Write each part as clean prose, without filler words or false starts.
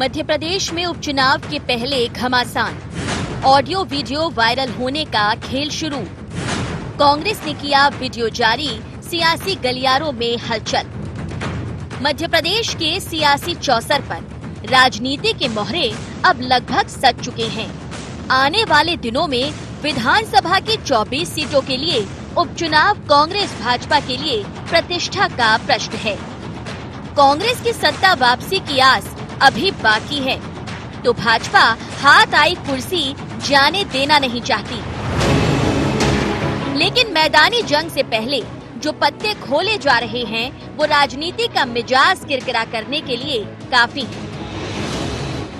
मध्य प्रदेश में उपचुनाव के पहले घमासान, ऑडियो वीडियो वायरल होने का खेल शुरू। कांग्रेस ने किया वीडियो जारी, सियासी गलियारों में हलचल। मध्य प्रदेश के सियासी चौसर पर राजनीति के मोहरे अब लगभग सज चुके हैं। आने वाले दिनों में विधानसभा की 24 सीटों के लिए उपचुनाव कांग्रेस भाजपा के लिए प्रतिष्ठा का प्रश्न है। कांग्रेस की सत्ता वापसी की आस अभी बाकी है, तो भाजपा हाथ आई कुर्सी जाने देना नहीं चाहती। लेकिन मैदानी जंग से पहले जो पत्ते खोले जा रहे हैं वो राजनीति का मिजाज किरकिरा करने के लिए काफी है।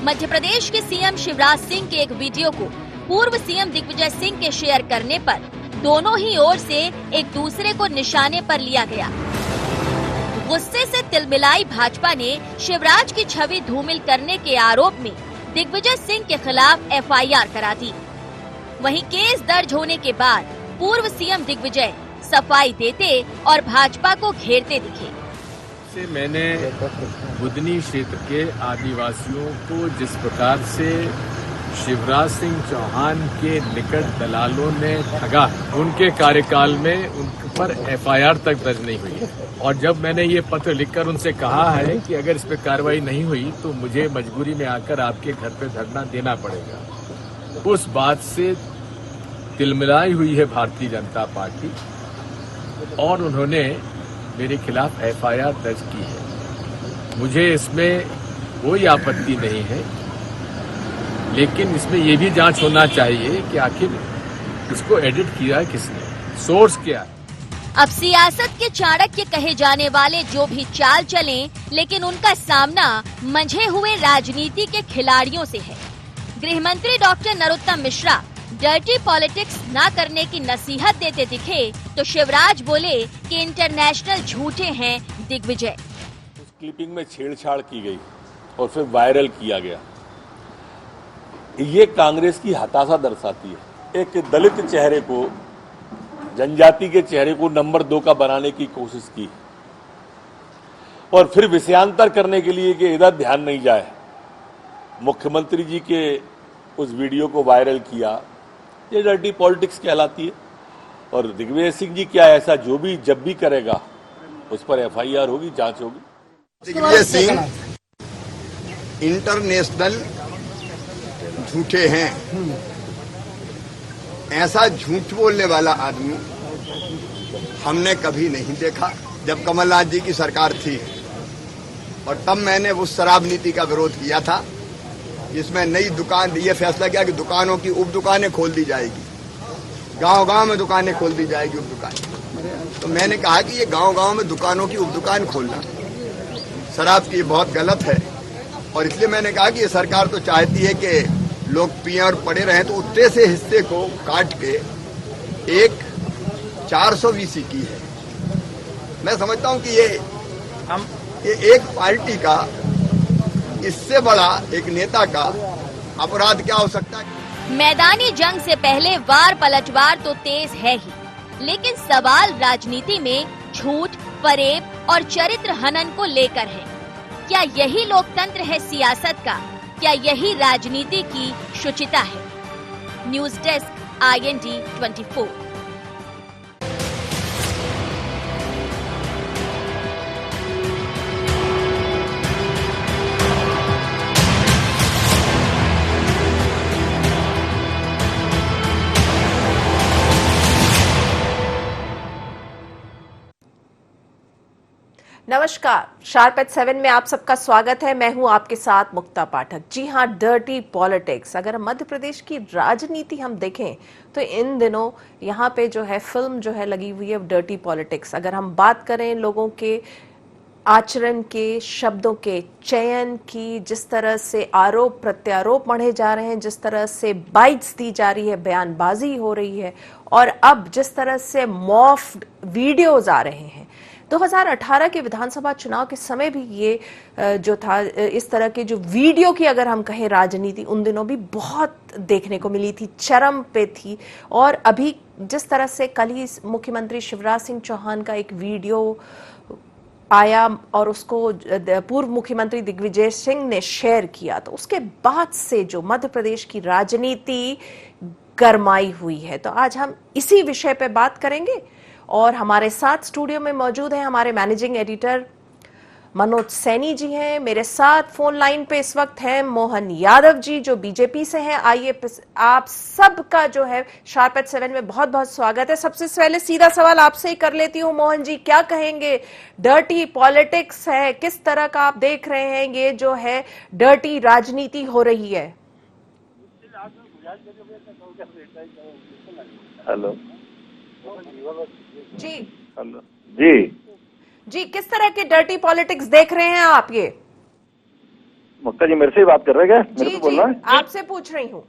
मध्य प्रदेश के सीएम शिवराज सिंह के एक वीडियो को पूर्व सीएम दिग्विजय सिंह के शेयर करने पर दोनों ही ओर से एक दूसरे को निशाने पर लिया गया। गुस्से से तिलमिलाई भाजपा ने शिवराज की छवि धूमिल करने के आरोप में दिग्विजय सिंह के खिलाफ एफआईआर करा दी। वहीं केस दर्ज होने के बाद पूर्व सीएम दिग्विजय सफाई देते और भाजपा को घेरते दिखे। मैंने बुदनी क्षेत्र के आदिवासियों को जिस प्रकार से शिवराज सिंह चौहान के निकट दलालों ने ठगा, उनके कार्यकाल में उन पर एफआईआर तक दर्ज नहीं हुई। और जब मैंने ये पत्र लिखकर उनसे कहा है कि अगर इस पर कार्रवाई नहीं हुई तो मुझे मजबूरी में आकर आपके घर पे धरना देना पड़ेगा, उस बात से तिलमिलाई हुई है भारतीय जनता पार्टी और उन्होंने मेरे खिलाफ एफआईआर दर्ज की है। मुझे इसमें कोई आपत्ति नहीं है, लेकिन इसमें यह भी जांच होना चाहिए कि आखिर इसको एडिट किया किसने, सोर्स क्या है। अब सियासत के चाणक्य कहे जाने वाले जो भी चाल चलें, लेकिन उनका सामना मंझे हुए राजनीति के खिलाड़ियों से है। गृह मंत्री doctor Narottam Mishra dirty politics ना करने की नसीहत देते दिखे तो शिवराज बोले कि इंटरनेशनल झूठे हैं दिग्विजय। उस क्लिपिंग में छेड़छाड़ की गई और फिर वायरल किया गया। ये कांग्रेस की हताशा दर्शाती है। एक दलित चेहरे को, जनजाति के चेहरे को नंबर 2 का बनाने की कोशिश की और फिर विषयांतर करने के लिए कि इधर ध्यान नहीं जाए, मुख्यमंत्री जी के उस वीडियो को वायरल किया। ये डर्टी पॉलिटिक्स कहलाती है। और दिग्विजय सिंह जी क्या ऐसा जो भी जब भी करेगा उस पर एफआईआर होगी, जांच होगी। दिग्विजय सिंह इंटरनेशनल झूठे हैं। ऐसा झूठ बोलने वाला आदमी हमने कभी नहीं देखा। जब कमलनाथ जी की सरकार थी और तब मैंने उस शराब नीति का विरोध किया था जिसमें नई दुकान, ये फैसला किया कि दुकानों की उप दुकानें खोल दी जाएगी, गांव-गांव में दुकानें खोल दी जाएगी उप दुकानें। तो मैंने कहा कि ये गांव-गांव में दुकानों की उप दुकान खोलना शराब की बहुत गलत है और इसलिए मैंने कहा कि ये सरकार तो चाहती है कि लोग पिएं और पड़े रहें, तो उतने से हिस्से को काट के एक 420 की है। मैं समझता हूं कि ये एक पार्टी का, इससे बड़ा एक नेता का अपराध क्या हो सकता है। मैदानी जंग से पहले वार पलटवार तो तेज है ही, लेकिन सवाल राजनीति में झूठ, फरेब और चरित्र हनन को लेकर है। क्या यही लोकतंत्र है सियासत का? क्या यही राजनीति की शुचिता है? News desk, IND 24। नमस्कार, शार्प एट 7 में आप सबका स्वागत है। मैं हूं आपके साथ मुक्ता पाठक। जी हां, डर्टी पॉलिटिक्स। अगर मध्य प्रदेश की राजनीति हम देखें तो इन दिनों यहां पे जो है फिल्म जो है लगी हुई है डर्टी पॉलिटिक्स। अगर हम बात करें लोगों के आचरण के, शब्दों के चयन की, जिस तरह से आरोप प्रत्यारोप मढ़े जा रहे हैं, जिस तरह से बाइट्स दी जा रही है, बयानबाजी हो रही है और अब जिस तरह से मॉफ्ड वीडियोज आ रहे हैं। 2018 के विधानसभा चुनाव के समय भी ये जो था, इस तरह के जो वीडियो की अगर हम कहें राजनीति उन दिनों भी बहुत देखने को मिली थी, चरम पे थी। और अभी जिस तरह से कल ही मुख्यमंत्री शिवराज सिंह चौहान का एक वीडियो आया और उसको पूर्व मुख्यमंत्री दिग्विजय सिंह ने शेयर किया, तो उसके बाद से जो मध्य प्रदेश की राजनीति गरमाई हुई है, तो आज हम इसी विषय पे बात करेंगे। और हमारे साथ स्टूडियो में मौजूद हैं हमारे मैनेजिंग एडिटर मनोज सैनी जी हैं, मेरे साथ फोन लाइन पे इस वक्त हैं मोहन यादव जी जो बीजेपी से हैं। आइए आप सबका जो है शार्प एट 7 में बहुत बहुत स्वागत है। सबसे पहले सीधा सवाल आपसे ही कर लेती हूँ मोहन जी, क्या कहेंगे, डर्टी पॉलिटिक्स है, किस तरह का आप देख रहे हैं ये जो है डर्टी राजनीति हो रही है? हेलो जी हेलो जी जी, किस तरह के डर्टी पॉलिटिक्स देख रहे हैं आप? ये मुक्ता जी मेरे से ही बात कर रहे हैं क्या? मेरे जी से बोलना है? आपसे पूछ रही हूँ।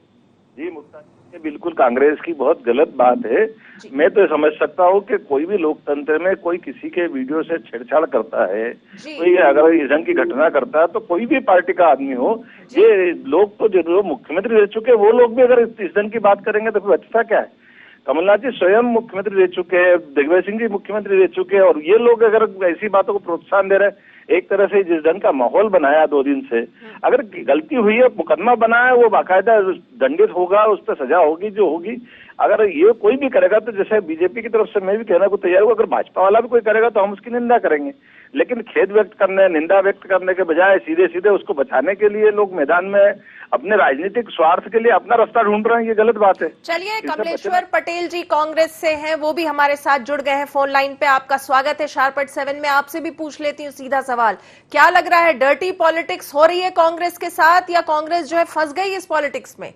जी मुक्ता जी, ये बिल्कुल कांग्रेस की बहुत गलत बात है। मैं तो समझ सकता हूँ कि कोई भी लोकतंत्र में कोई किसी के वीडियो से छेड़छाड़ करता है, कोई अगर इस ढंग की घटना करता है, तो कोई भी पार्टी का आदमी हो, ये लोग तो जो मुख्यमंत्री रह चुके वो लोग भी अगर इस ढंग की बात करेंगे तो फिर अच्छा क्या है? कमलनाथ जी स्वयं मुख्यमंत्री रह चुके हैं, दिग्विजय सिंह जी मुख्यमंत्री रह चुके हैं, और ये लोग अगर ऐसी बातों को प्रोत्साहन दे रहे हैं, एक तरह से जिस ढंग का माहौल बनाया 2 दिन से, अगर गलती हुई है, मुकदमा बना है, वो बाकायदा दंडित होगा, उस पर सजा होगी जो होगी। अगर ये कोई भी करेगा तो जैसे बीजेपी की तरफ से मैं भी कहना को तैयार हूँ, अगर भाजपा वाला भी कोई करेगा तो हम उसकी निंदा करेंगे, लेकिन खेद व्यक्त करने, निंदा व्यक्त करने के बजाय सीधे सीधे उसको बचाने के लिए लोग मैदान में अपने राजनीतिक स्वार्थ के लिए अपना रास्ता ढूंढ रहे हैं, ये गलत बात है। चलिए, कमलेश्वर पटेल जी कांग्रेस से हैं, वो भी हमारे साथ जुड़ गए हैं फोन लाइन पे। आपका स्वागत है शार्प एट 7 में। आपसे भी पूछ लेती हूँ सीधा सवाल, क्या लग रहा है डर्टी पॉलिटिक्स हो रही है कांग्रेस के साथ, या कांग्रेस जो है फंस गई इस पॉलिटिक्स में?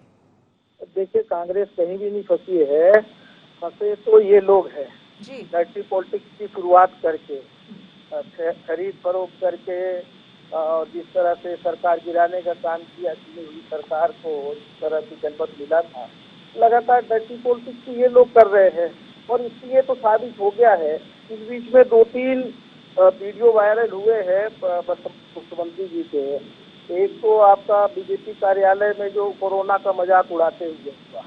देखिए, कांग्रेस कहीं भी नहीं फंसी है, फंसे तो ये लोग हैं जी। डर्टी पॉलिटिक्स की शुरुआत करके, खरीद फरोख्त करके, और जिस तरह से सरकार गिराने का काम किया, चुनी हुई सरकार को इस तरह की जनपद मिला था, लगातार डर्टी पॉलिटिक्स ये लोग कर रहे हैं। और इसलिए तो साबित हो गया है, इस बीच में 2-3 वीडियो वायरल हुए हैं मुख्यमंत्री जी के। एक तो आपका बीजेपी कार्यालय में जो कोरोना का मजाक उड़ाते हुए हुआ,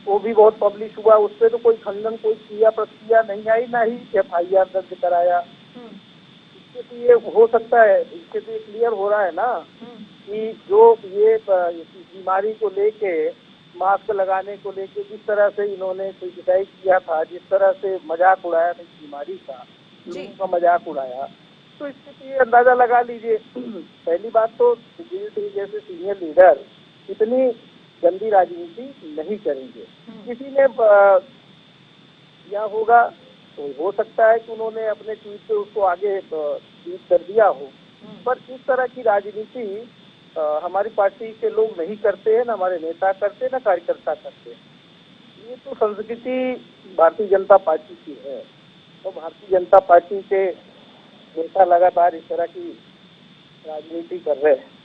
वो भी बहुत पब्लिश हुआ, उस पर तो कोई खंडन, कोई क्रिया प्रतिक्रिया नहीं आई, ना ही FIR दर्ज कराया। इससे तो ये हो सकता है, इससे तो ये क्लियर हो रहा है ना कि जो ये बीमारी को लेके, मास्क लगाने को लेके जिस तरह से इन्होंने क्रिटिसाइज किया था, जिस तरह से मजाक उड़ाया था इस बीमारी का, लोगों का मजाक उड़ाया, तो इससे तो ये अंदाजा लगा लीजिए। पहली बात तो दिग्विजय सिंह जैसे सीनियर लीडर इतनी गंदी राजनीति नहीं करेंगे। किसी ने किया होगा तो हो सकता है कि उन्होंने अपने ट्वीट पे उसको आगे ट्वीट कर दिया हो, पर इस तरह की राजनीति हमारी पार्टी के लोग नहीं करते हैं, ना हमारे नेता करते हैं, ना कार्यकर्ता करते हैं। ये तो संस्कृति भारतीय जनता पार्टी की है, तो भारतीय जनता पार्टी के नेता लगातार इस तरह की राजनीति कर रहे हैं।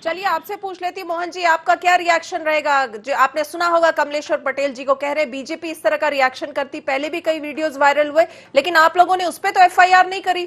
चलिए, आपसे पूछ लेती हूँ मोहन जी, आपका क्या रिएक्शन रहेगा? जो आपने सुना होगा कमलेश्वर पटेल जी को कह रहे बीजेपी इस तरह का रिएक्शन करती, पहले भी कई वीडियोस वायरल हुए, लेकिन आप लोगों ने उस पर तो FIR नहीं करी।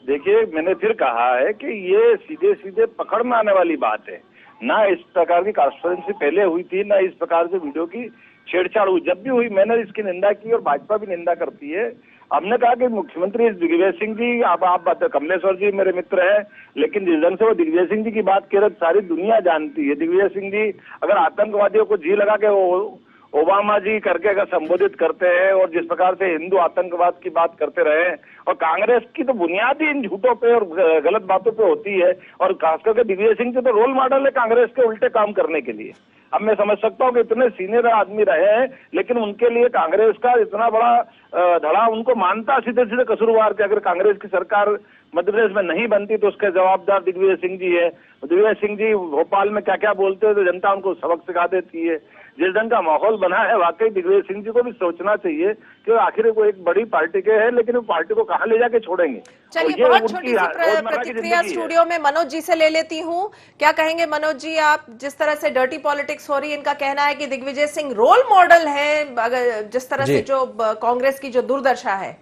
देखिए, मैंने फिर कहा है कि ये सीधे सीधे पकड़ में आने वाली बात है। ना इस प्रकार की कॉन्फ्रेंस पहले हुई थी, ना इस प्रकार से वीडियो की छेड़छाड़ हुई। जब भी हुई मैंने इसकी निंदा की, और भाजपा भी निंदा करती है। हमने कहा कि मुख्यमंत्री दिग्विजय सिंह जी, अब आप बात, कमलेश्वर जी मेरे मित्र हैं, लेकिन जिस ढंग से वो दिग्विजय सिंह जी की बात कर रहे सारी दुनिया जानती है। दिग्विजय सिंह जी अगर आतंकवादियों को जी लगा के वो ओबामा जी करके अगर संबोधित करते हैं, और जिस प्रकार से हिंदू आतंकवाद की बात करते रहे, और कांग्रेस की तो बुनियादी इन झूठों पे और गलत बातों पे होती है, और खास करके दिग्विजय सिंह जी तो रोल मॉडल है कांग्रेस के उल्टे काम करने के लिए। अब मैं समझ सकता हूँ कि इतने सीनियर आदमी रहे हैं, लेकिन उनके लिए कांग्रेस का इतना बड़ा धड़ा उनको मानता सीधे सीधे कसूरवार के। अगर कांग्रेस की सरकार मध्य प्रदेश में नहीं बनती तो उसके जवाबदार दिग्विजय सिंह जी है। दिग्विजय सिंह जी भोपाल में क्या क्या बोलते हैं तो जनता उनको सबक सिखा देती है। जिस ढंग का माहौल बना है, वाकई दिग्विजय सिंह जी को भी सोचना चाहिए कि आखिर वो एक बड़ी पार्टी के हैं, लेकिन वो पार्टी को कहाँ ले जाके छोड़ेंगे। चलिए, बहुत छोटी सी प्रतिक्रिया स्टूडियो में मनोज जी से ले लेती हूँ। क्या कहेंगे मनोज जी आप, जिस तरह से डर्टी पॉलिटिक्स हो रही है, इनका कहना है कि दिग्विजय सिंह रोल मॉडल है, अगर जिस तरह से जो कांग्रेस की जो दुर्दशा है।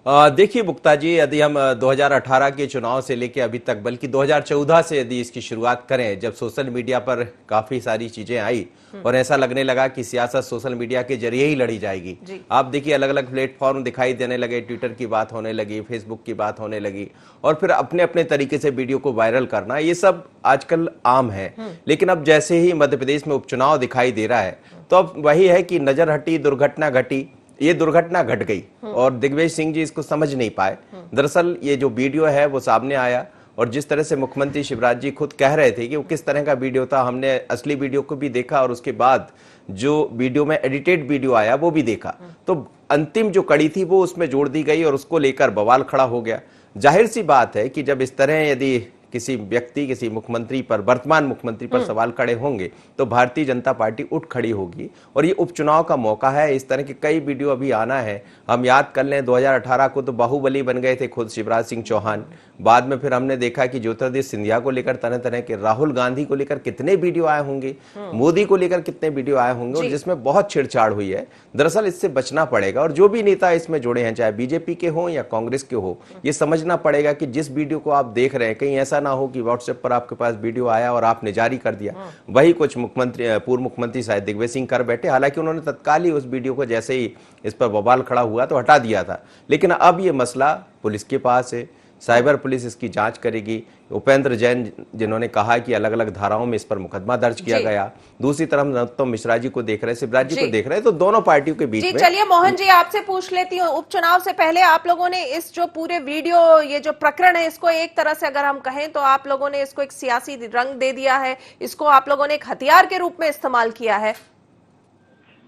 देखिए मुक्ता जी, यदि हम 2018 के चुनाव से लेकर अभी तक, बल्कि 2014 से यदि इसकी शुरुआत करें, जब सोशल मीडिया पर काफी सारी चीजें आई और ऐसा लगने लगा कि सियासत सोशल मीडिया के जरिए ही लड़ी जाएगी। आप देखिए अलग अलग प्लेटफॉर्म दिखाई देने लगे, ट्विटर की बात होने लगी, फेसबुक की बात होने लगी, और फिर अपने अपने तरीके से वीडियो को वायरल करना, ये सब आजकल आम है। लेकिन अब जैसे ही मध्य प्रदेश में उपचुनाव दिखाई दे रहा है, तो अब वही है कि नजर हटी दुर्घटना घटी। ये दुर्घटना घट गई और दिग्विजय सिंह जी इसको समझ नहीं पाए। दरअसल ये जो वीडियो है वो सामने आया, और जिस तरह से मुख्यमंत्री शिवराज जी खुद कह रहे थे कि वो किस तरह का वीडियो था, हमने असली वीडियो को भी देखा और उसके बाद जो वीडियो में एडिटेड वीडियो आया वो भी देखा, तो अंतिम जो कड़ी थी वो उसमें जोड़ दी गई और उसको लेकर बवाल खड़ा हो गया। जाहिर सी बात है कि जब इस तरह यदि किसी व्यक्ति, किसी मुख्यमंत्री पर, वर्तमान मुख्यमंत्री पर सवाल खड़े होंगे, तो भारतीय जनता पार्टी उठ खड़ी होगी। और ये उपचुनाव का मौका है, इस तरह के कई वीडियो अभी आना है। हम याद कर लें 2018 को तो बाहुबली बन गए थे खुद शिवराज सिंह चौहान। बाद में फिर हमने देखा कि ज्योतिरादित्य सिंधिया को लेकर तरह तरह के, राहुल गांधी को लेकर कितने वीडियो आए होंगे, मोदी को लेकर कितने वीडियो आए होंगे, और जिसमें बहुत छेड़छाड़ हुई है। दरअसल इससे बचना पड़ेगा, और जो भी नेता इसमें जुड़े हैं, चाहे बीजेपी के हो या कांग्रेस के हो, ये समझना पड़ेगा कि जिस वीडियो को आप देख रहे हैं, कहीं ऐसा ना हो कि व्हाट्सएप पर आपके पास वीडियो आया और आपने जारी कर दिया। वही कुछ मुख्यमंत्री, पूर्व मुख्यमंत्री शायद दिग्विजय सिंह कर बैठे, हालांकि उन्होंने तत्काल ही उस वीडियो को जैसे ही इस पर बवाल खड़ा हुआ तो हटा दिया था। लेकिन अब ये मसला पुलिस के पास है, साइबर पुलिस इसकी जांच करेगी। उपेंद्र जैन जिन्होंने कहा कि अलग अलग धाराओं में इस पर मुकदमा दर्ज किया गया, दूसरी तरफ नरोत्तम मिश्रा जी को देख रहे, शिवराज जी को देख रहे, तो दोनों पार्टियों के बीच में। चलिए मोहन जी, आपसे पूछ लेती हूँ, उपचुनाव से पहले आप लोगों ने इस जो पूरे वीडियो, ये जो प्रकरण है, इसको एक तरह से अगर हम कहें तो आप लोगों ने इसको एक सियासी रंग दे दिया है, इसको आप लोगों ने एक हथियार के रूप में इस्तेमाल किया है।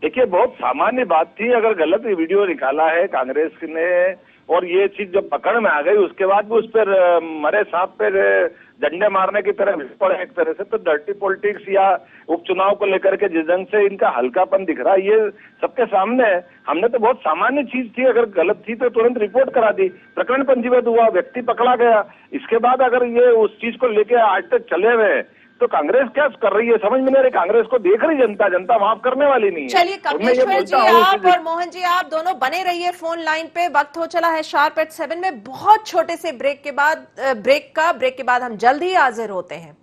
देखिए, बहुत सामान्य बात थी। अगर गलत वीडियो निकाला है कांग्रेस ने और ये चीज जब पकड़ में आ गई, उसके बाद भी उस पर मरे सांप पर डंडे मारने की तरह पड़े एक तरह से, तो डर्टी पॉलिटिक्स या उपचुनाव को लेकर के जिस ढंग से इनका हल्कापन दिख रहा है, ये सबके सामने है। हमने तो बहुत सामान्य चीज थी, अगर गलत थी तो तुरंत रिपोर्ट करा दी, प्रकरण पंजीबद्ध हुआ, व्यक्ति पकड़ा गया। इसके बाद अगर ये उस चीज को लेके आज तक चले हुए तो कांग्रेस क्या कर रही है समझ में नहीं आ रही। कांग्रेस को देख रही जनता, जनता माफ करने वाली नहीं है। चलिए कमलेश्वर जी, आप और मोहन जी, आप दोनों बने रहिए फोन लाइन पे। वक्त हो चला है शार्प एट 7 में, बहुत छोटे से ब्रेक के बाद हम जल्द ही हाजिर होते हैं।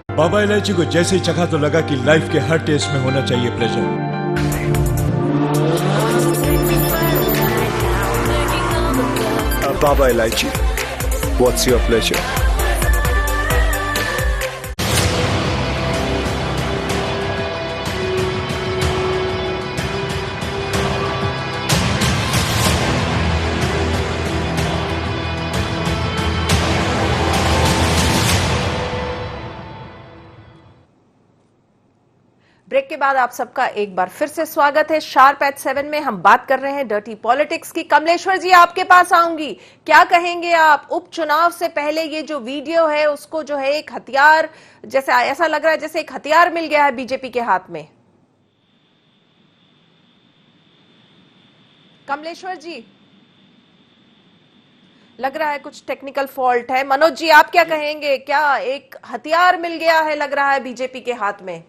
बाबा इलायची को जैसे ही चखा तो लगा कि लाइफ के हर टेस्ट में होना चाहिए प्लेजर। बाबा इलायची, व्हाट्स योर प्लेजर? ब्रेक के बाद आप सबका एक बार फिर से स्वागत है। शार्प एट 7 में हम बात कर रहे हैं डर्टी पॉलिटिक्स की। कमलेश्वर जी, आपके पास आऊंगी, क्या कहेंगे आप? उपचुनाव से पहले ये जो वीडियो है उसको जो है एक हथियार, जैसे ऐसा लग रहा है जैसे एक हथियार मिल गया है बीजेपी के हाथ में। कमलेश्वर जी, लग रहा है कुछ टेक्निकल फॉल्ट है। मनोज जी, आप क्या कहेंगे? क्या एक हथियार मिल गया है लग रहा है बीजेपी के हाथ में?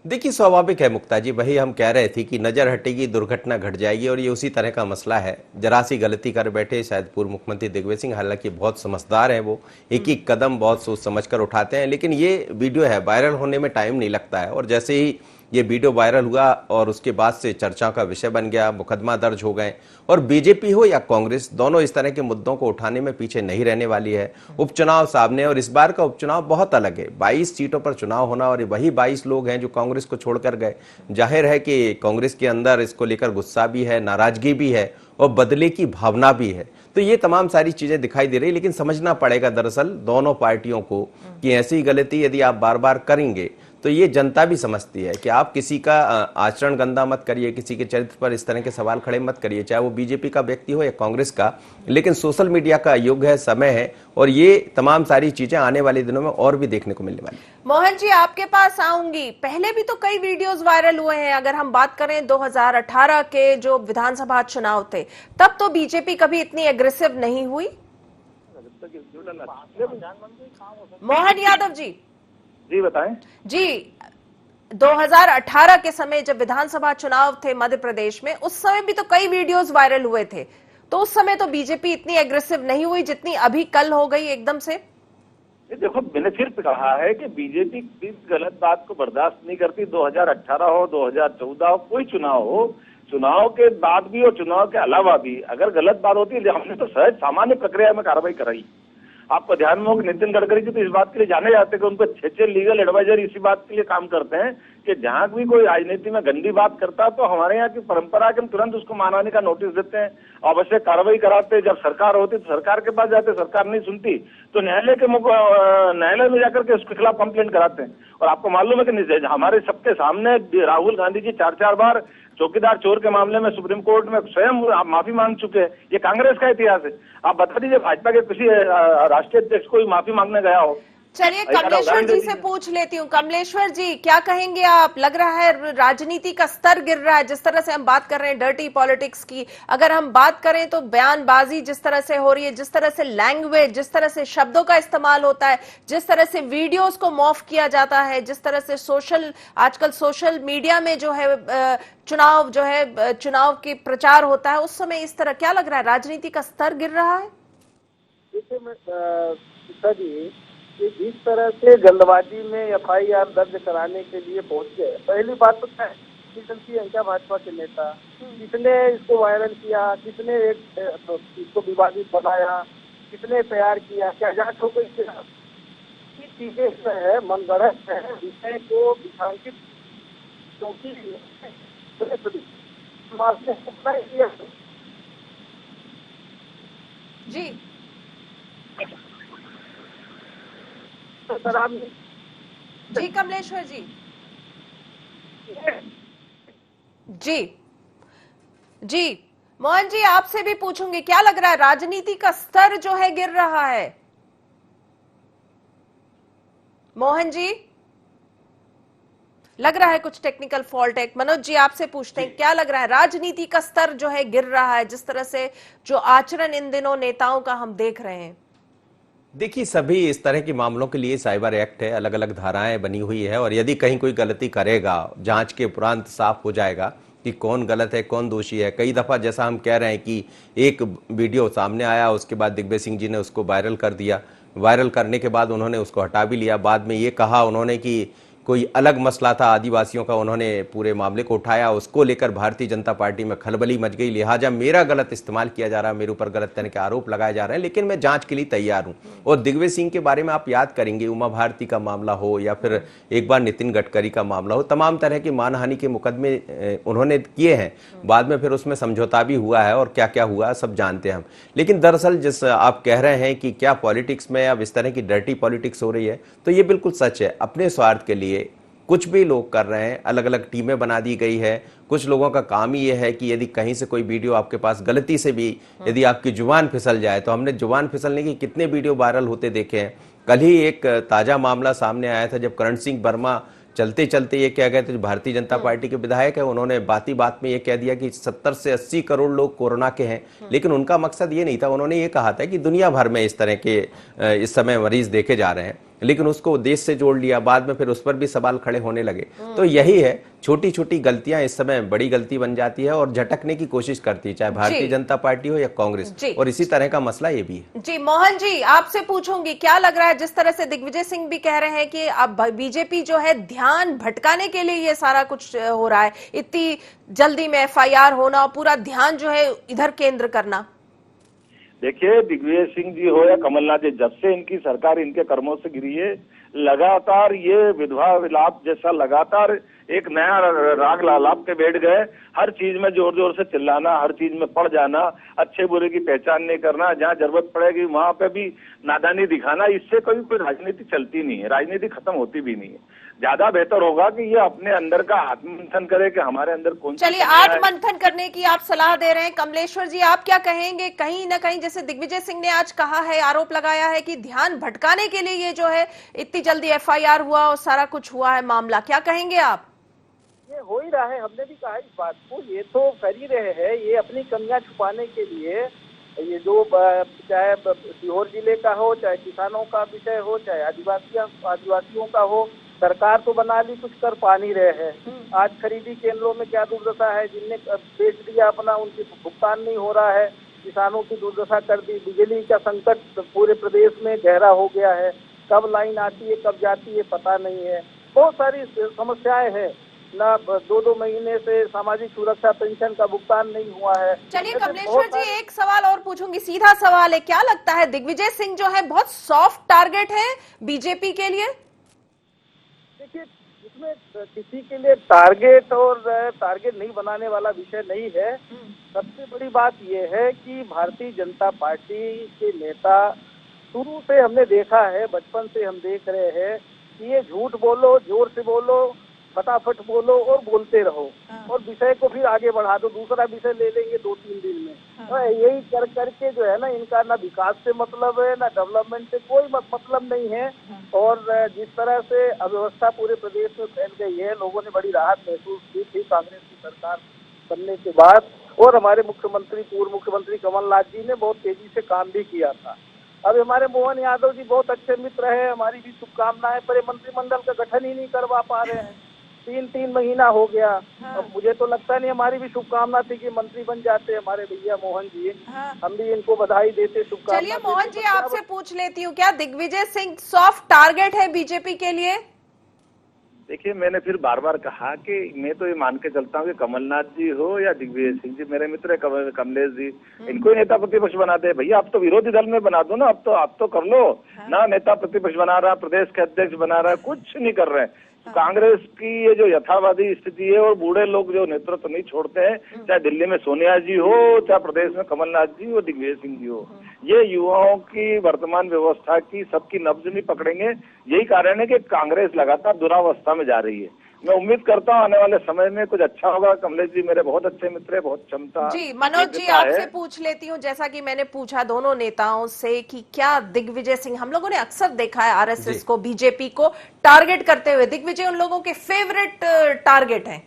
देखिए स्वाभाविक है मुक्ता जी, वही हम कह रहे थे कि नजर हटेगी दुर्घटना घट जाएगी, और ये उसी तरह का मसला है। जरा सी गलती कर बैठे शायद पूर्व मुख्यमंत्री दिग्विजय सिंह, हालांकि बहुत समझदार हैं वो, एक एक कदम बहुत सोच समझकर उठाते हैं। लेकिन ये वीडियो है, वायरल होने में टाइम नहीं लगता है, और जैसे ही ये वीडियो वायरल हुआ और उसके बाद से चर्चा का विषय बन गया, मुकदमा दर्ज हो गए। और बीजेपी हो या कांग्रेस, दोनों इस तरह के मुद्दों को उठाने में पीछे नहीं रहने वाली है। उपचुनाव सामने, और इस बार का उपचुनाव बहुत अलग है। 22 सीटों पर चुनाव होना, और वही 22 लोग हैं जो कांग्रेस को छोड़कर गए। जाहिर है कि कांग्रेस के अंदर इसको लेकर गुस्सा भी है, नाराजगी भी है, और बदले की भावना भी है। तो ये तमाम सारी चीजें दिखाई दे रही, लेकिन समझना पड़ेगा दरअसल दोनों पार्टियों को कि ऐसी गलती यदि आप बार बार करेंगे तो ये जनता भी समझती है कि आप किसी का आचरण गंदा मत करिए, किसी के चरित्र पर इस तरह के सवाल खड़े मत करिए, चाहे वो बीजेपी का व्यक्ति हो या कांग्रेस का। लेकिन सोशल मीडिया का युग है, समय है, और ये तमाम सारी चीजें आने वाले दिनों में और भी देखने को मिलने वाली। मोहन जी, आपके पास आऊंगी। पहले भी तो कई वीडियोस वायरल हुए हैं। अगर हम बात करें 2018 के जो विधानसभा चुनाव थे, तब तो बीजेपी कभी इतनी एग्रेसिव नहीं हुई। मोहन यादव जी बताएं। जी, 2018 के समय जब विधानसभा चुनाव थे मध्य प्रदेश में, उस समय भी तो कई वीडियोस वायरल हुए थे। तो उस समय तो बीजेपी इतनी एग्रेसिव नहीं हुई जितनी अभी कल हो गई एकदम से। देखो, मैंने फिर कहा है कि बीजेपी किस गलत बात को बर्दाश्त नहीं करती। 2018 हो, 2014 हो, कोई चुनाव हो, चुनाव के बाद भी और चुनाव के अलावा भी अगर गलत बात होती है, हमने तो सहज सामान्य प्रक्रिया में कार्रवाई कराई। आपको ध्यान में हो कि नितिन गडकरी जी तो इस बात के लिए जाने जाते हैं कि उनको 6 लीगल एडवाइजर इसी बात के लिए काम करते हैं कि जहां भी कोई राजनीति में गंदी बात करता है तो हमारे यहाँ की परंपरा के हम तुरंत उसको मानाने का नोटिस देते हैं, आवश्यक कार्रवाई कराते हैं। जब सरकार होती तो सरकार के पास जाते, सरकार नहीं सुनती तो न्यायालय में जाकर के उसके खिलाफ कंप्लेंट कराते हैं। और आपको मालूम है कि हमारे सबके सामने राहुल गांधी जी 4-4 बार चौकीदार चोर के मामले में सुप्रीम कोर्ट में स्वयं माफी मांग चुके हैं। ये कांग्रेस का इतिहास है। आप बता दीजिए भाजपा के किसी राष्ट्रीय अध्यक्ष को माफी मांगने गया हो। चलिए कमलेश्वर जी से पूछ लेती हूँ। कमलेश्वर जी, क्या कहेंगे आप? लग रहा है राजनीति का स्तर गिर रहा है। जिस तरह से हम बात कर रहे हैं डर्टी पॉलिटिक्स की, अगर हम बात करें तो बयानबाजी जिस तरह से हो रही है, जिस तरह से लैंग्वेज, जिस तरह से शब्दों का इस्तेमाल होता है, जिस तरह से वीडियोस को मॉर्फ किया जाता है, जिस तरह से आजकल सोशल मीडिया में जो है चुनाव की प्रचार होता है, उस समय इस तरह क्या लग रहा है राजनीति का स्तर गिर रहा है? देखिए कि जिस तरह से जल्दबाजी में FIR दर्ज कराने के लिए पहुंचे, पहली बात तो गलती है क्या भाजपा के नेता, किसने इसको वायरल किया, किसने इसको विवादित बनाया, किसने तैयार किया, क्या जांच हो गई? चीजें है मनगढ़ंत है, विषय को विसंकित क्योंकि जी जी कमलेश्वर जी जी मोहन जी, आपसे भी पूछूंगी, क्या लग रहा है राजनीति का स्तर जो है गिर रहा है? मोहन जी, लग रहा है कुछ टेक्निकल फॉल्ट है। मनोज जी, आपसे पूछते हैं, क्या लग रहा है राजनीति का स्तर जो है गिर रहा है, जिस तरह से जो आचरण इन दिनों नेताओं का हम देख रहे हैं? देखिए, सभी इस तरह के मामलों के लिए साइबर एक्ट है, अलग अलग धाराएं बनी हुई है, और यदि कहीं कोई गलती करेगा, जांच के उपरांत साफ हो जाएगा कि कौन गलत है, कौन दोषी है। कई दफा जैसा हम कह रहे हैं कि एक वीडियो सामने आया, उसके बाद दिग्विजय सिंह जी ने उसको वायरल कर दिया। वायरल करने के बाद उन्होंने उसको हटा भी लिया। बाद में ये कहा उन्होंने कि कोई अलग मसला था आदिवासियों का, उन्होंने पूरे मामले को उठाया, उसको लेकर भारतीय जनता पार्टी में खलबली मच गई। लिहाजा मेरा गलत इस्तेमाल किया जा रहा है, मेरे ऊपर गलत तरह के आरोप लगाए जा रहे हैं, लेकिन मैं जांच के लिए तैयार हूं। और दिग्विजय सिंह के बारे में आप याद करेंगे, उमा भारती का मामला हो या फिर एक बार नितिन गडकरी का मामला हो, तमाम तरह के मानहानि के मुकदमे उन्होंने किए हैं। बाद में फिर उसमें समझौता भी हुआ है, और क्या क्या हुआ सब जानते हैं हम। लेकिन दरअसल जिस आप कह रहे हैं कि क्या पॉलिटिक्स में अब इस तरह की डर्टी पॉलिटिक्स हो रही है, तो ये बिल्कुल सच है। अपने स्वार्थ के लिए कुछ भी लोग कर रहे हैं, अलग अलग टीमें बना दी गई है। कुछ लोगों का काम ही ये है कि यदि कहीं से कोई वीडियो आपके पास गलती से भी यदि आपकी जुबान फिसल जाए, तो हमने जुबान फिसलने की कितने वीडियो वायरल होते देखे हैं। कल ही एक ताजा मामला सामने आया था, जब करण सिंह वर्मा चलते चलते ये कह गए थे, जो भारतीय जनता पार्टी के विधायक है, उन्होंने बात में ये कह दिया कि 70 से 80 करोड़ लोग कोरोना के हैं। लेकिन उनका मकसद ये नहीं था, उन्होंने ये कहा था कि दुनिया भर में इस तरह के इस समय मरीज देखे जा रहे हैं, लेकिन उसको देश से जोड़ लिया। बाद में फिर उस पर भी सवाल खड़े होने लगे। तो यही है, छोटी छोटी गलतियां इस समय बड़ी गलती बन जाती है और झटकने की कोशिश करती है, चाहे भारतीय जनता पार्टी हो या कांग्रेस। और इसी तरह का मसला ये भी है। जी मोहन जी, आपसे पूछूंगी, क्या लग रहा है जिस तरह से दिग्विजय सिंह भी कह रहे हैं कि अब बीजेपी जो है ध्यान भटकाने के लिए ये सारा कुछ हो रहा है, इतनी जल्दी में FIR होना, पूरा ध्यान जो है इधर केंद्र करना? देखिए, दिग्विजय सिंह जी हो या कमलनाथ जी, जब से इनकी सरकार इनके कर्मों से गिरी है, लगातार ये विधवा विलाप जैसा लगातार एक नया राग लाप के बैठ गए। हर चीज में जोर जोर से चिल्लाना, हर चीज में पड़ जाना, अच्छे बुरे की पहचान नहीं करना, जहाँ जरूरत पड़ेगी वहां पे भी नादानी दिखाना। इससे कोई राजनीति चलती नहीं है, राजनीति खत्म होती भी नहीं है। ज्यादा बेहतर होगा कि ये अपने अंदर का आत्ममंथन करे कि हमारे अंदर कौन। चलिए, आत्ममंथन करने की आप सलाह दे रहे हैं। कमलेश्वर जी, आप क्या कहेंगे? कहीं ना कहीं जैसे दिग्विजय सिंह ने आज कहा है, आरोप लगाया है कि ध्यान भटकाने के लिए ये जो है इतनी जल्दी एफआईआर हुआ और सारा कुछ हुआ है मामला, क्या कहेंगे आप? ये हो ही रहा है, हमने भी कहा इस बात को, ये तो कर ही रहे हैं। ये अपनी कमियां छुपाने के लिए ये जो चाहे सीहोर जिले का हो, चाहे किसानों का विषय हो, चाहे आदिवासियों का हो, सरकार तो बना ली, कुछ कर पा नहीं रहे हैं। आज खरीदी केंद्रों में क्या दुर्दशा है, जिनने बेच दिया अपना उनकी भुगतान नहीं हो रहा है, किसानों की दुर्दशा कर दी। बिजली का संकट पूरे प्रदेश में गहरा हो गया है, कब लाइन आती है कब जाती है पता नहीं है। बहुत सारी समस्याएं हैं ना, 2-2 महीने से सामाजिक सुरक्षा पेंशन का भुगतान नहीं हुआ है। चलिए कमलेश्वर जी, एक सवाल और पूछूंगी, सीधा सवाल है, क्या लगता है दिग्विजय सिंह जो है बहुत सॉफ्ट टारगेट है बीजेपी के लिए? देखिए, इसमें किसी के लिए टारगेट और टारगेट नहीं बनाने वाला विषय नहीं है। सबसे बड़ी बात यह है कि भारतीय जनता पार्टी के नेता शुरू से हमने देखा है, बचपन से हम देख रहे हैं कि ये झूठ बोलो, जोर से बोलो, फटाफट बोलो और बोलते रहो और विषय को फिर आगे बढ़ा दो, दूसरा विषय ले लेंगे 2-3 दिन में। तो यही कर करके जो है ना, इनका ना विकास से मतलब है ना डेवलपमेंट से कोई मतलब नहीं है। और जिस तरह से अव्यवस्था पूरे प्रदेश में फैल गई है, लोगों ने बड़ी राहत महसूस की थी कांग्रेस की सरकार बनने के बाद, और हमारे पूर्व मुख्यमंत्री कमलनाथ जी ने बहुत तेजी से काम भी किया था। अब हमारे मोहन यादव जी बहुत अच्छे मित्र है, हमारी भी शुभकामनाएं, पर मंत्रिमंडल का गठन ही नहीं करवा पा रहे हैं। 3 महीना हो गया। अब मुझे तो लगता नहीं, हमारी भी शुभकामना थी कि मंत्री बन जाते हमारे भैया मोहन जी। हम भी इनको बधाई देते, शुभकामना। चलिए मोहन जी, आपसे पूछ लेती हूँ, क्या दिग्विजय सिंह सॉफ्ट टारगेट है बीजेपी के लिए? देखिए, मैंने फिर बार बार कहा कि मैं तो ये मान के चलता हूँ कि कमलनाथ जी हो या दिग्विजय सिंह जी, मेरे मित्र है कमलेश जी, इनको ही नेता प्रतिपक्ष बनाते हैं। भैया आप तो विरोधी दल में बना दो ना, अब तो कर लो ना। नेता प्रतिपक्ष बना रहा, प्रदेश के अध्यक्ष बना रहा है, कुछ नहीं कर रहे हैं। कांग्रेस की ये जो यथावादी स्थिति है, और बूढ़े लोग जो नेतृत्व नहीं छोड़ते हैं, चाहे दिल्ली में सोनिया जी हो, चाहे प्रदेश में कमलनाथ जी हो, दिग्विजय सिंह जी हो, ये युवाओं की वर्तमान व्यवस्था की सबकी नब्ज नहीं पकड़ेंगे। यही कारण है कि कांग्रेस लगातार दुरावस्था में जा रही है। मैं उम्मीद करता हूँ आने वाले समय में कुछ अच्छा होगा। कमलेश जी मेरे बहुत अच्छे मित्र है, बहुत क्षमता। जी मनोज जी, आपसे पूछ लेती हूँ, जैसा कि मैंने पूछा दोनों नेताओं से कि क्या दिग्विजय सिंह, हम लोगों ने अक्सर देखा है आरएसएस को, बीजेपी को टारगेट करते हुए, दिग्विजय उन लोगों के फेवरेट टारगेट हैं।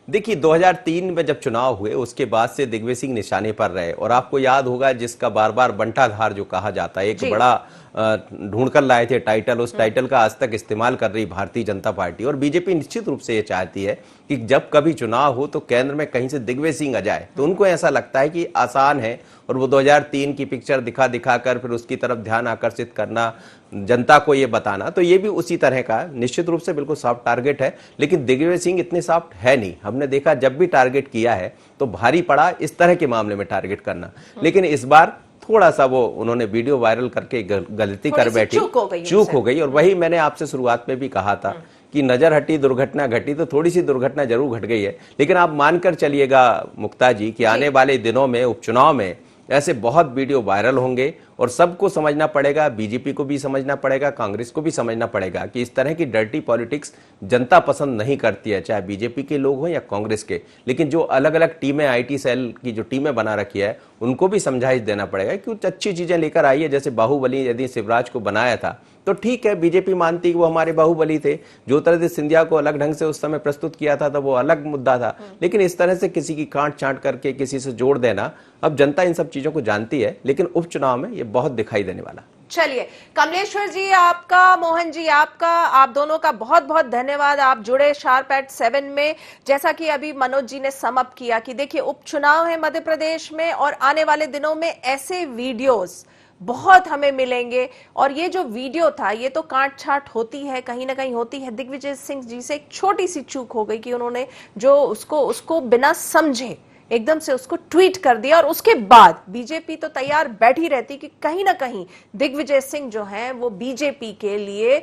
देखिए 2003 में जब चुनाव हुए उसके बाद से दिग्विजय सिंह निशाने पर रहे, और आपको याद होगा जिसका बार बार बंटाधार जो कहा जाता है, एक बड़ा ढूंढ कर लाए थे टाइटल, उस टाइटल का आज तक इस्तेमाल कर रही भारतीय जनता पार्टी। और बीजेपी निश्चित रूप से ये चाहती है कि जब कभी चुनाव हो तो केंद्र में कहीं से दिग्विजय सिंह आ जाए, तो उनको ऐसा लगता है कि आसान है, और वो 2003 की पिक्चर दिखा कर फिर उसकी तरफ ध्यान आकर्षित करना, जनता को ये बताना, तो ये भी उसी तरह का निश्चित रूप से बिल्कुल सॉफ्ट टारगेट है। लेकिन दिग्विजय सिंह इतने सॉफ्ट है नहीं, हमने देखा जब भी टारगेट किया है तो भारी पड़ा इस तरह के मामले में टारगेट करना। लेकिन इस बार थोड़ा सा वो उन्होंने वीडियो वायरल करके गलती कर बैठी, चूक हो गई। और वही मैंने आपसे शुरुआत में भी कहा था कि नजर हटी दुर्घटना घटी, तो थोड़ी सी दुर्घटना जरूर घट गई है। लेकिन आप मानकर चलिएगा मुक्ता जी कि आने वाले दिनों में उपचुनाव में ऐसे बहुत वीडियो वायरल होंगे, और सबको समझना पड़ेगा, बीजेपी को भी समझना पड़ेगा, कांग्रेस को भी समझना पड़ेगा कि इस तरह की डर्टी पॉलिटिक्स जनता पसंद नहीं करती है, चाहे बीजेपी के लोग हों या कांग्रेस के। लेकिन जो अलग अलग टीमें, आईटी सेल की जो टीमें बना रखी है, उनको भी समझाइश देना पड़ेगा कि कुछ अच्छी चीजें लेकर आई है। जैसे बाहुबली यदि शिवराज को बनाया था तो ठीक है, बीजेपी मानती कि वो हमारे बाहुबली थे। ज्योतिरादित्य सिंधिया को अलग ढंग से उस समय प्रस्तुत किया था तो वो अलग मुद्दा था। लेकिन इस तरह से किसी की काट छांट करके किसी से जोड़ देना, अब जनता इन सब चीजों को जानती है, लेकिन उपचुनाव में ये बहुत दिखाई देने वाला। चलिए कमलेश्वर जी आपका, मोहन जी आपका, आप दोनों का बहुत बहुत धन्यवाद। आप जुड़े शार्प एट 7 में। जैसा कि अभी मनोज जी ने सम अप किया कि देखिए उपचुनाव है मध्य प्रदेश में, और आने वाले दिनों में ऐसे वीडियोस बहुत हमें मिलेंगे। और ये जो वीडियो था, ये तो काट छाट होती है, कहीं ना कहीं होती है। दिग्विजय सिंह जी से एक छोटी सी चूक हो गई कि उन्होंने जो उसको बिना समझे एकदम से उसको ट्वीट कर दिया, और उसके बाद बीजेपी तो तैयार बैठी रहती कि कहीं ना कहीं दिग्विजय सिंह जो हैं वो बीजेपी के लिए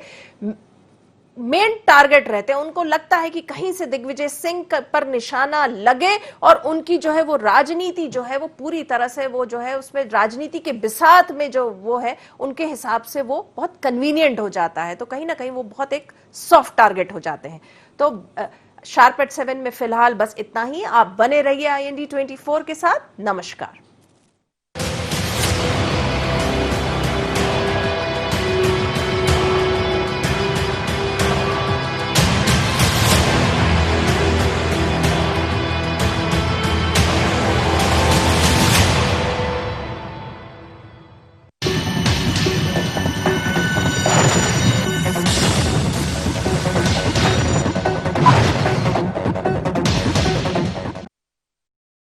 मेन टारगेट रहते हैं। उनको लगता है कि कहीं से दिग्विजय सिंह पर निशाना लगे और उनकी जो है वो राजनीति जो है वो पूरी तरह से वो जो है उसमें राजनीति के बिसात में जो वो है उनके हिसाब से वो बहुत कन्वीनियंट हो जाता है, तो कहीं ना कहीं वो बहुत एक सॉफ्ट टारगेट हो जाते हैं। तो शार्प एट 7 में फिलहाल बस इतना ही। आप बने रहिए IND 24 के साथ। नमस्कार।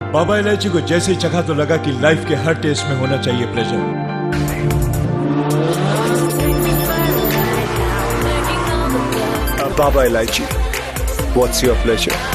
बाबा इलायची को जैसे ही चखा तो लगा कि लाइफ के हर टेस्ट में होना चाहिए pleasure. Baba Ilaichi, what's your pleasure?